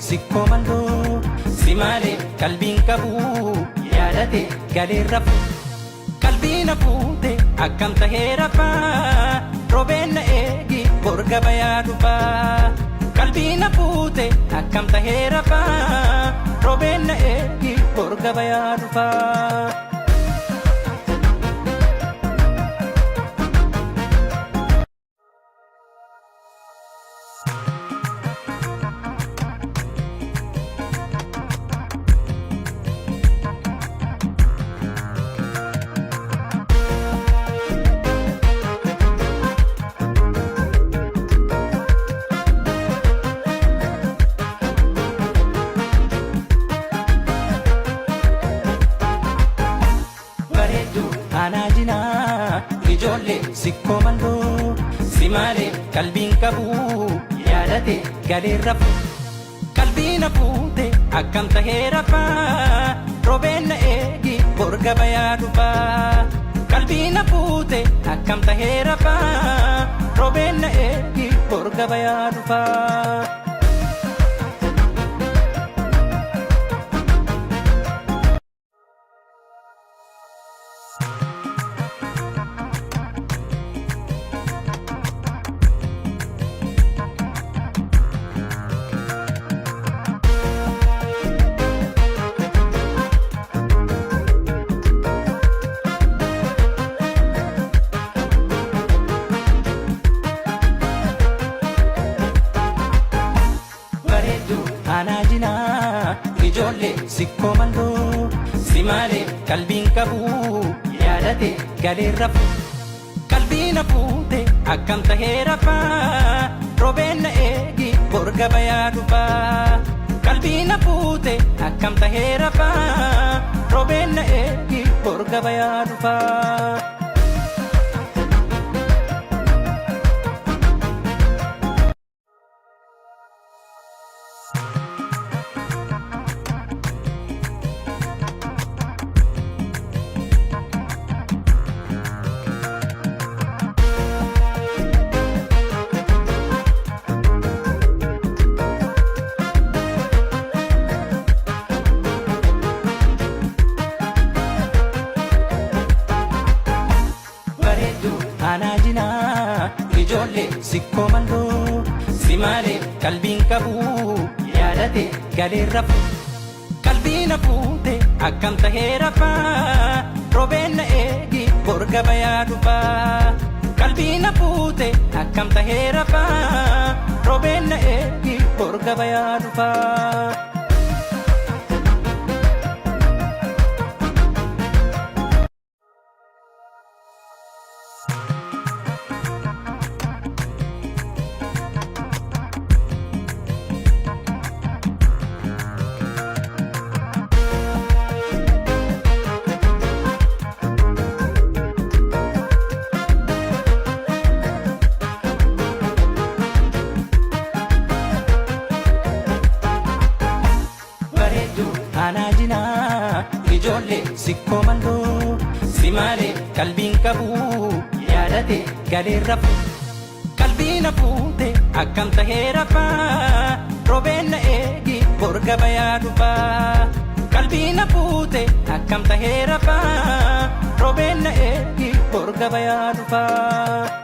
sikkoo mandoo si malee qalbiin qabu yaadate galee rafu qalbii na fuute akkam tahee rafaa roobeen na eegi borga bayaa dhufaa qalbii na fuute akkam tahee rafaa roobeen na eegi borga bayaa dhufaa. Ijoollee sikkoo mandoo si malee qalbiin qabu yaadate galee rafu qalbii na fuute akkam tahee rafaa roobeen na eegi borga bayaa dhufaa qalbii na fuute akkam tahee rafaa roobeen na eegi borga bayaa dhufaa. Ijoollee sikkoo mandoo si malee qalbiin qabu yaadate galee rafu qalbii na fuute akkam tahee rafaa roobeen na eegi borga bayaa dhufaa qalbii na fuute akkam tahee rafaa roobeen na eegi borga bayaa dhufaa. Ijoollee sikkoo mandoo si malee qalbiin qabu yaadate galee rafu qalbii na fuute akkam tahee rafaa roobeen na eegi borga bayaa dhufaa qalbii na fuute akkam tahee rafaa roobeen na eegi borga bayaa dhufaa. Ijoollee sikkoo mandoo si malee qalbiin qabu yaadate galee rafu qalbii na fuute akkam tahee rafaa roobeen na eegi borga bayaa dhufaa qalbii na fuute akkam tahee rafaa roobeen na eegi borga bayaa dhufaa.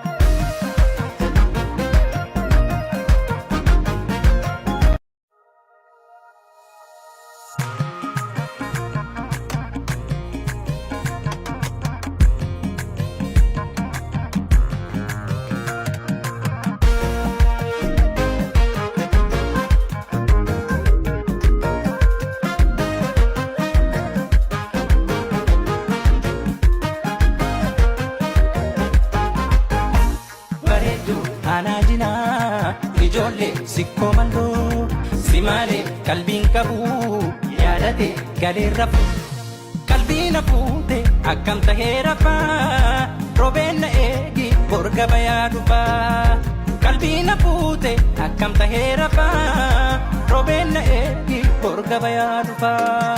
Ijoollee sikkoo mandoo si malee qalbiin qabu yaadate galee rafu qalbii na fuute akkam tahee rafaa roobeen na eegi borga bayaa dhufaa qalbii na fuute akkam tahee rafaa roobeen na eegi borga bayaa dhufaa.